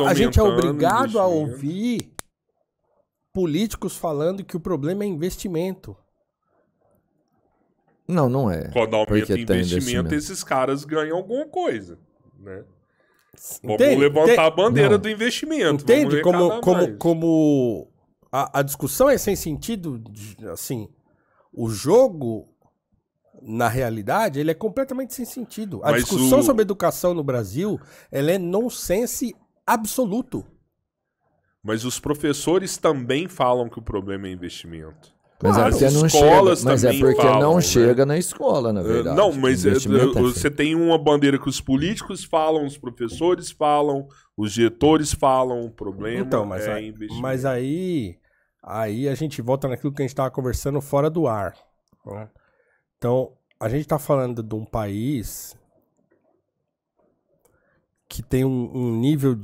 A gente é obrigado a ouvir políticos falando que o problema é investimento. Não, não é. Quando aumenta o investimento, esses caras ganham alguma coisa, né? Vamos levantar a bandeira do investimento. Entende como a discussão é sem sentido? Assim, o jogo, na realidade, ele é completamente sem sentido. A discussão sobre educação no Brasil, ela é nonsense absoluto. Mas os professores também falam que o problema é investimento. Mas é porque não chega, mas é porque não chega na escola, na verdade. Não, mas você tem uma bandeira que os políticos falam, os professores falam, os diretores falam, o problema é investimento. Mas aí a gente volta naquilo que a gente estava conversando fora do ar. Né? Então, a gente está falando de um país que tem um nível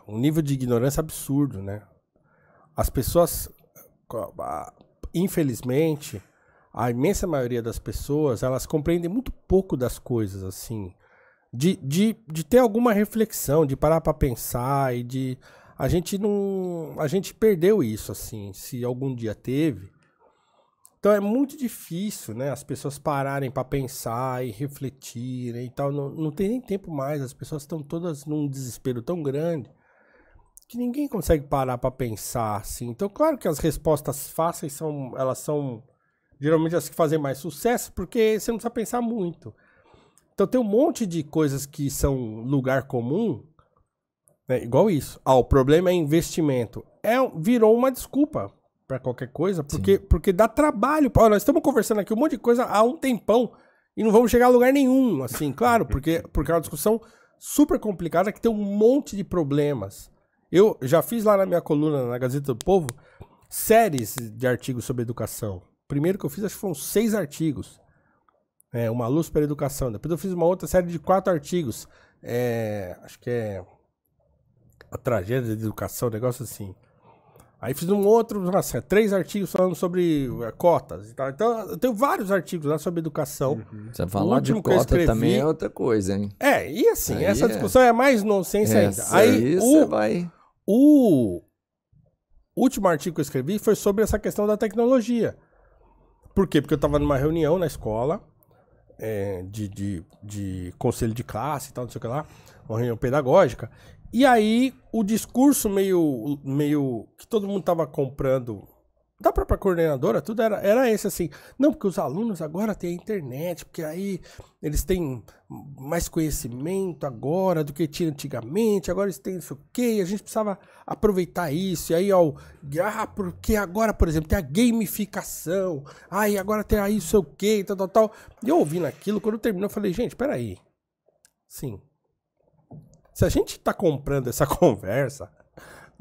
um nível de ignorância absurdo, né? As pessoas, infelizmente, a imensa maioria das pessoas, elas compreendem muito pouco das coisas, assim, de ter alguma reflexão, de parar para pensar e a gente perdeu isso, assim, se algum dia teve. Então é muito difícil, né, as pessoas pararem para pensar e refletirem e tal, não tem nem tempo mais, as pessoas estão todas num desespero tão grande que ninguém consegue parar para pensar, assim. Então, claro que as respostas fáceis elas são geralmente as que fazem mais sucesso, porque você não precisa pensar muito. Então, tem um monte de coisas que são lugar comum, né, igual isso. O problema é investimento. Virou uma desculpa para qualquer coisa, porque dá trabalho. Nós estamos conversando aqui um monte de coisa há um tempão e não vamos chegar a lugar nenhum, assim, claro, porque é uma discussão super complicada que tem um monte de problemas. Eu já fiz lá na minha coluna, na Gazeta do Povo, séries de artigos sobre educação. Primeiro que eu fiz, acho que foram 6 artigos. Uma luz para a educação. Depois eu fiz uma outra série de 4 artigos. Acho que é a tragédia da educação, um negócio assim. Aí fiz um outro, 3 artigos falando sobre cotas e tal. Então, eu tenho vários artigos lá sobre educação. Você falar de cota também é outra coisa, hein? E assim, aí essa discussão é mais nonsense ainda. Aí você vai... O último artigo que eu escrevi foi sobre essa questão da tecnologia. Por quê? Porque eu estava numa reunião na escola, de conselho de classe e tal, não sei o que lá, uma reunião pedagógica. E aí o discurso meio que todo mundo estava comprando, da própria coordenadora, tudo era esse assim. Não, porque os alunos agora têm a internet, porque aí eles têm mais conhecimento agora do que tinha antigamente, agora eles têm isso o quê, e a gente precisava aproveitar isso. E aí, porque agora, por exemplo, tem a gamificação, e agora tem aí isso o quê, tal. E eu ouvindo aquilo, quando terminou, eu falei, gente, peraí. Sim. Se a gente tá comprando essa conversa,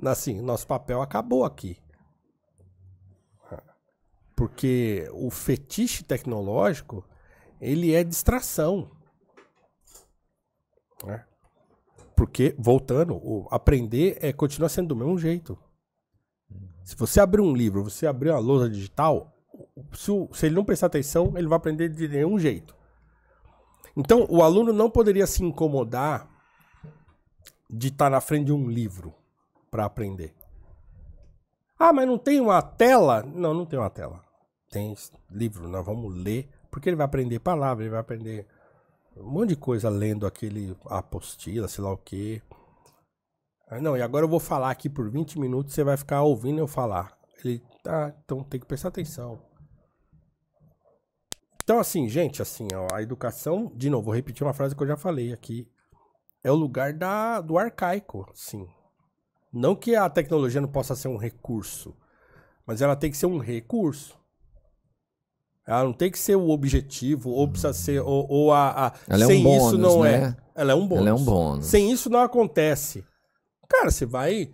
assim, nosso papel acabou aqui. Porque o fetiche tecnológico, ele é distração. Né? Porque, voltando, aprender continua sendo do mesmo jeito. Se você abrir um livro, você abrir uma lousa digital, se ele não prestar atenção, ele vai aprender de nenhum jeito. Então, o aluno não poderia se incomodar de estar na frente de um livro para aprender. Mas não tem uma tela? Não tem uma tela. Tem livro, nós vamos ler, porque ele vai aprender palavras, ele vai aprender um monte de coisa lendo aquele apostila, sei lá o quê. E agora eu vou falar aqui por 20 minutos, você vai ficar ouvindo eu falar. Ele, então tem que prestar atenção. Então assim, gente, assim, a educação, de novo, vou repetir uma frase que eu já falei aqui, é o lugar do arcaico, sim. Não que a tecnologia não possa ser um recurso, mas ela tem que ser um recurso. Ela não tem que ser o objetivo, ou precisa ser, ela sem é um bônus, isso não né? Ela é um bônus. Ela é um bônus. Sem isso não acontece. Cara, você vai...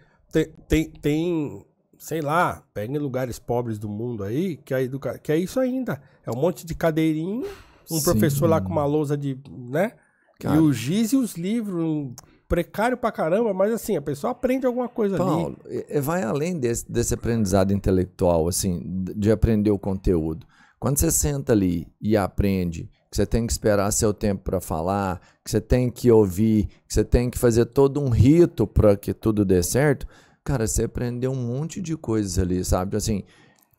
Tem sei lá, pega em lugares pobres do mundo aí, que é isso ainda. É um monte de cadeirinha, um professor lá com uma lousa de... né? Cara, e o giz e os livros... precário pra caramba, mas assim, a pessoa aprende alguma coisa Paulo, ali. Vai além desse aprendizado intelectual, assim, de aprender o conteúdo. Quando você senta ali e aprende, que você tem que esperar seu tempo para falar, que você tem que ouvir, que você tem que fazer todo um rito para que tudo dê certo, cara, você aprendeu um monte de coisas ali, sabe? Assim,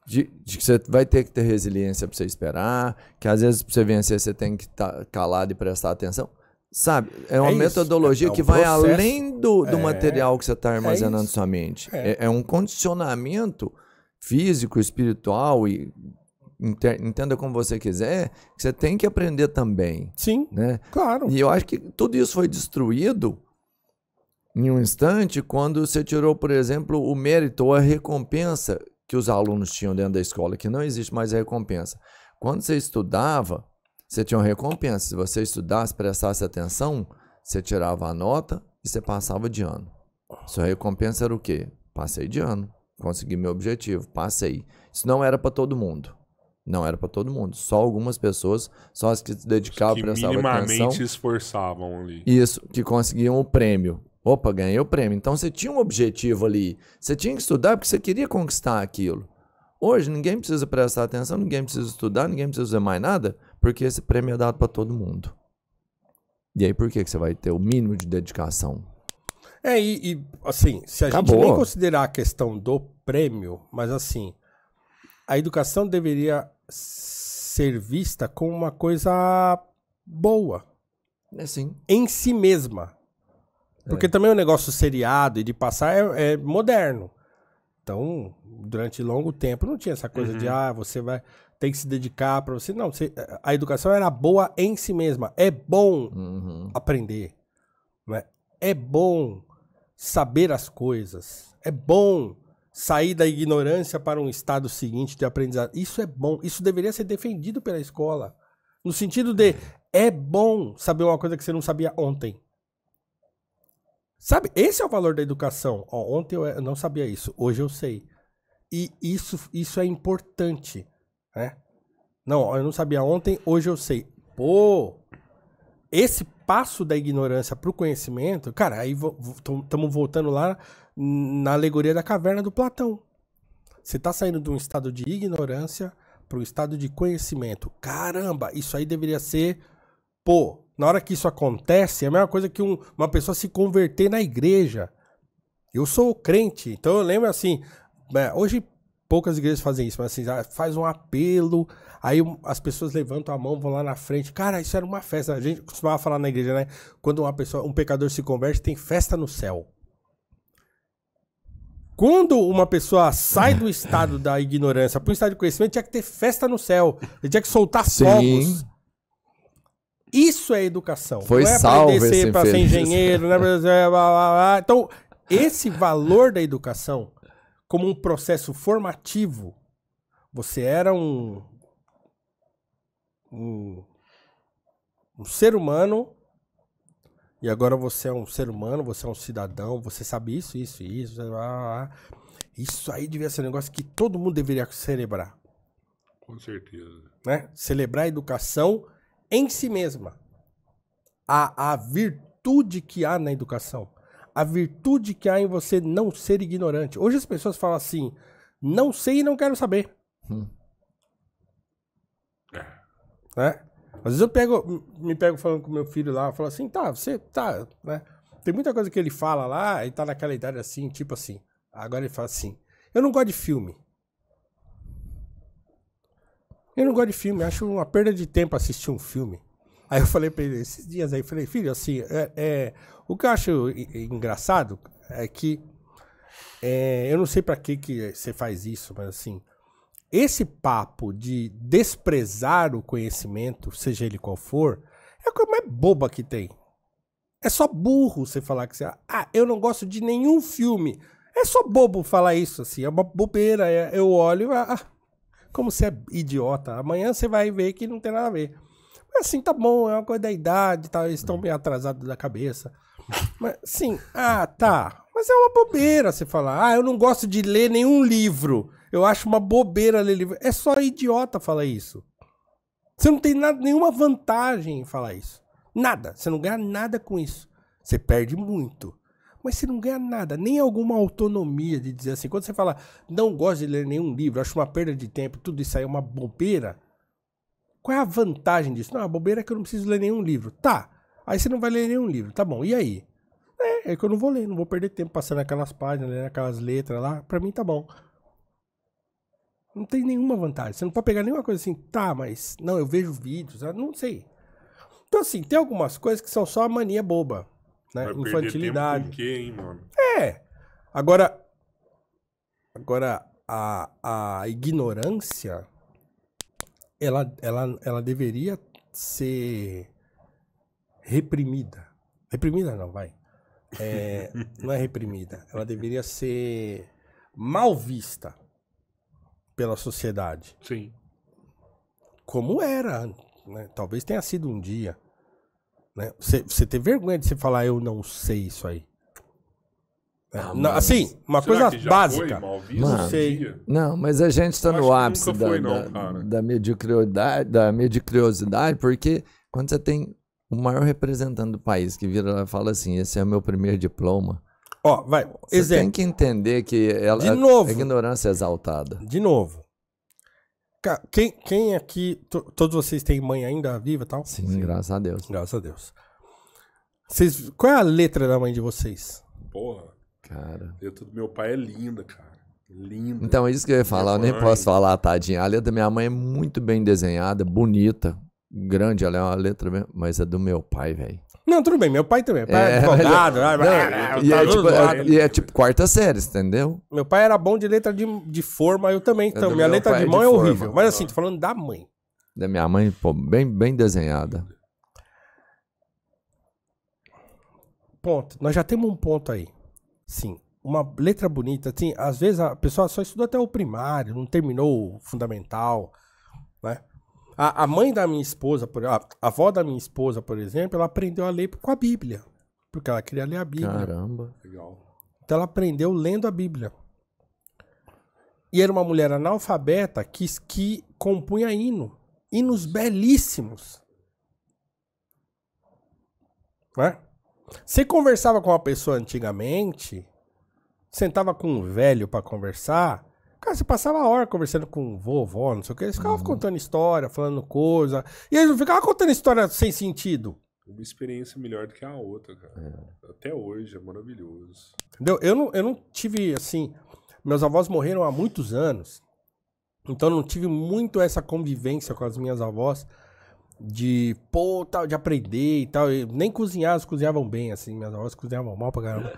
de que você vai ter que ter resiliência para você esperar, que às vezes para você vencer você tem que estar calado e prestar atenção. Sabe, é uma metodologia que vai além do material que você está armazenando na sua mente. É um condicionamento físico, espiritual e entenda como você quiser, que você tem que aprender também. Sim, né? Claro. E eu acho que tudo isso foi destruído em um instante quando você tirou, por exemplo, o mérito ou a recompensa que os alunos tinham dentro da escola, que não existe mais a recompensa. Quando você estudava, você tinha uma recompensa. Se você estudasse, prestasse atenção, você tirava a nota e você passava de ano. Sua recompensa era o quê? Passei de ano. Consegui meu objetivo. Passei. Isso não era para todo mundo. Não era para todo mundo. Só algumas pessoas, só as que se dedicavam, prestavam atenção. Minimamente esforçavam ali. Isso, que conseguiam o prêmio. Opa, ganhei o prêmio. Então você tinha um objetivo ali. Você tinha que estudar porque você queria conquistar aquilo. Hoje ninguém precisa prestar atenção, ninguém precisa estudar, ninguém precisa fazer mais nada, porque esse prêmio é dado para todo mundo. E aí por que você vai ter o mínimo de dedicação? Assim, se a gente nem considerar a questão do prêmio, mas assim, a educação deveria ser vista como uma coisa boa. Sim. Em si mesma. Porque também o negócio seriado e de passar é moderno. Então, durante longo tempo não tinha essa coisa de você vai ter que se dedicar para você. Não, a educação era boa em si mesma. É bom aprender. Né? É bom saber as coisas. É bom sair da ignorância para um estado seguinte de aprendizado. Isso é bom. Isso deveria ser defendido pela escola. No sentido de, é bom saber uma coisa que você não sabia ontem. Sabe? Esse é o valor da educação. Ontem eu não sabia isso. Hoje eu sei. E isso é importante. Né? Não, eu não sabia ontem, hoje eu sei. Pô, esse passo da ignorância para o conhecimento, cara, aí estamos voltando lá na alegoria da caverna do Platão. Você está saindo de um estado de ignorância para um estado de conhecimento. Caramba, isso aí deveria ser... Pô, na hora que isso acontece, é a mesma coisa que uma pessoa se converter na igreja. Eu sou crente, então eu lembro assim... Hoje poucas igrejas fazem isso, mas assim, faz um apelo, aí as pessoas levantam a mão, vão lá na frente. Cara, isso era uma festa. A gente costumava falar na igreja, né? Quando um pecador se converte, tem festa no céu. Quando uma pessoa sai do estado da ignorância para o estado de conhecimento, tinha que ter festa no céu. Ele tinha que soltar fogos. Isso é educação. Foi não é salvo esse para ser engenheiro, né? Então, esse valor da educação como um processo formativo, você era um ser humano e agora você é um ser humano, você é um cidadão, você sabe isso. Isso aí devia ser um negócio que todo mundo deveria celebrar. Com certeza. Né? Celebrar a educação em si mesma. A virtude que há na educação. A virtude que há em você não ser ignorante. Hoje as pessoas falam assim, não sei e não quero saber. Né? Às vezes eu me pego falando com meu filho lá, eu falo assim, você tá, né? Tem muita coisa que ele fala lá, e tá naquela idade assim, tipo assim. Agora ele fala assim, eu não gosto de filme. Eu não gosto de filme, acho uma perda de tempo assistir um filme. Aí eu falei pra ele, esses dias aí, falei, filho, assim, o que eu acho engraçado é que, eu não sei pra que você faz isso, mas assim, esse papo de desprezar o conhecimento, seja ele qual for, é a coisa mais boba que tem. É só burro você falar que você, eu não gosto de nenhum filme. É só bobo falar isso, assim, é uma bobeira, eu olho, como você é idiota, amanhã você vai ver que não tem nada a ver. Assim, tá bom, é uma coisa da idade, tá, eles estão meio atrasados da cabeça. Mas, sim, tá. Mas é uma bobeira você falar, eu não gosto de ler nenhum livro. Eu acho uma bobeira ler livro. É só idiota falar isso. Você não tem nenhuma vantagem em falar isso. Nada. Você não ganha nada com isso. Você perde muito. Mas você não ganha nada, nem alguma autonomia de dizer assim. Quando você fala, não gosto de ler nenhum livro, acho uma perda de tempo, tudo isso aí é uma bobeira. Qual é a vantagem disso? Não, a bobeira é que eu não preciso ler nenhum livro. Tá, aí você não vai ler nenhum livro. Tá bom, e aí? É que eu não vou ler, não vou perder tempo passando aquelas páginas, lendo aquelas letras lá. Pra mim tá bom. Não tem nenhuma vantagem. Você não pode pegar nenhuma coisa assim, tá, mas... Não, eu vejo vídeos, não sei. Então assim, tem algumas coisas que são só a mania boba, né? Vai infantilidade. Por quê, hein, mano? Agora a ignorância, ela deveria ser reprimida. Reprimida não, vai. Não é reprimida. Ela deveria ser mal vista pela sociedade. Sim. Como era, né? Talvez tenha sido um dia. Né? Você ter vergonha de você falar, eu não sei isso aí. Não, assim, uma coisa básica. Não sei. Não, mas a gente está no ápice da mediocridade, porque quando você tem o maior representante do país que vira e fala assim, esse é o meu primeiro diploma. Ó, vai, você exemplo. Tem que entender que a ignorância é exaltada. De novo. Quem aqui, todos vocês têm mãe ainda viva e tal? Sim, graças a Deus. Graças a Deus. Qual é a letra da mãe de vocês? Porra. Cara. A letra do meu pai é linda, cara. Linda. Então, isso que eu ia falar, eu nem posso falar, tadinha. A letra da minha mãe é muito bem desenhada, bonita, grande, ela é uma letra, mas é do meu pai, velho. Não, tudo bem, meu pai também. Pai é advogado. E é tipo quarta série, entendeu? Meu pai era bom de letra de forma, eu também. Então, minha letra de mão é horrível. Mas assim, tô falando da mãe. Da minha mãe, pô, bem desenhada. Ponto. Nós já temos um ponto aí. Sim. Uma letra bonita. Assim, às vezes a pessoa só estudou até o primário, não terminou o fundamental, né? A mãe da minha esposa, a avó da minha esposa, por exemplo, ela aprendeu a ler com a Bíblia. Porque ela queria ler a Bíblia. Caramba. Legal. Então ela aprendeu lendo a Bíblia. E era uma mulher analfabeta que compunha hinos belíssimos. Né? Você conversava com uma pessoa antigamente, sentava com um velho pra conversar... Cara, você passava a hora conversando com vovó, não sei o que, eles ficavam contando história, falando coisa, e eles não ficavam contando história sem sentido. Uma experiência melhor do que a outra, cara. Até hoje, é maravilhoso. Entendeu? Eu não tive, assim, meus avós morreram há muitos anos, então eu não tive muito essa convivência com as minhas avós de aprender e tal. Nem cozinhar, eles cozinhavam bem, assim, minhas avós cozinhavam mal pra caramba.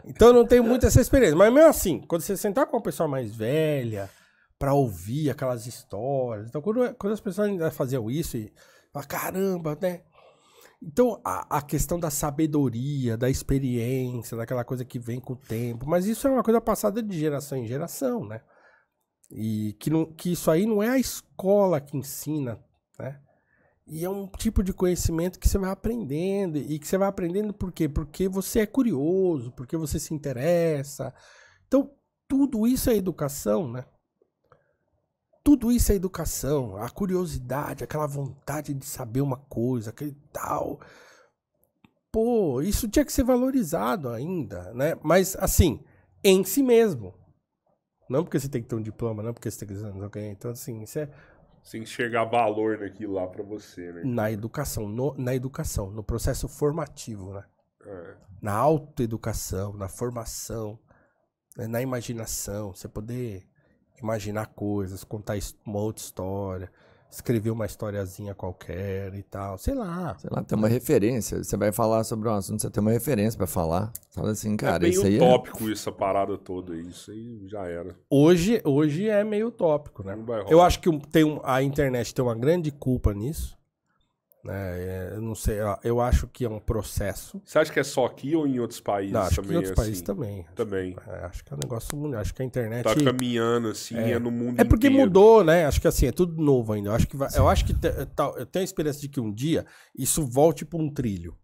Então eu não tenho muito essa experiência. Mas mesmo assim, quando você sentar com uma pessoa mais velha pra ouvir aquelas histórias, então quando as pessoas ainda faziam isso e falavam, caramba, né? Então a questão da sabedoria, da experiência, daquela coisa que vem com o tempo, mas isso é uma coisa passada de geração em geração, né? E que isso aí não é a escola que ensina, né? E é um tipo de conhecimento que você vai aprendendo. E que você vai aprendendo por quê? Porque você é curioso, porque você se interessa. Então, tudo isso é educação, né? Tudo isso é educação. A curiosidade, aquela vontade de saber uma coisa, aquele tal. Pô, isso tinha que ser valorizado ainda, né? Mas, assim, em si mesmo. Não porque você tem que ter um diploma, não porque você tem que ter alguém. Então, assim, isso é... Sem enxergar valor naquilo lá pra você, né? Na educação, no processo formativo, né? Na autoeducação, na formação, né? Na imaginação, você poder imaginar coisas, contar uma outra história, escrever uma historiazinha qualquer e tal, sei lá. Tem uma referência, você vai falar sobre um assunto, você tem uma referência pra falar. Fala assim, cara, é isso aí meio utópico essa parada toda, isso aí já era. Hoje é meio utópico, né? Eu acho que a internet tem uma grande culpa nisso. Eu não sei, eu acho que é um processo. Você acha que é só aqui ou em outros países não, acho também? Que em outros assim? países também. Também. Acho que é um negócio mundial. Acho que a internet tá caminhando assim, é no mundo inteiro. É porque mudou, né? Acho que assim, é tudo novo ainda. Eu acho que eu tenho a esperança de que um dia isso volte para um trilho.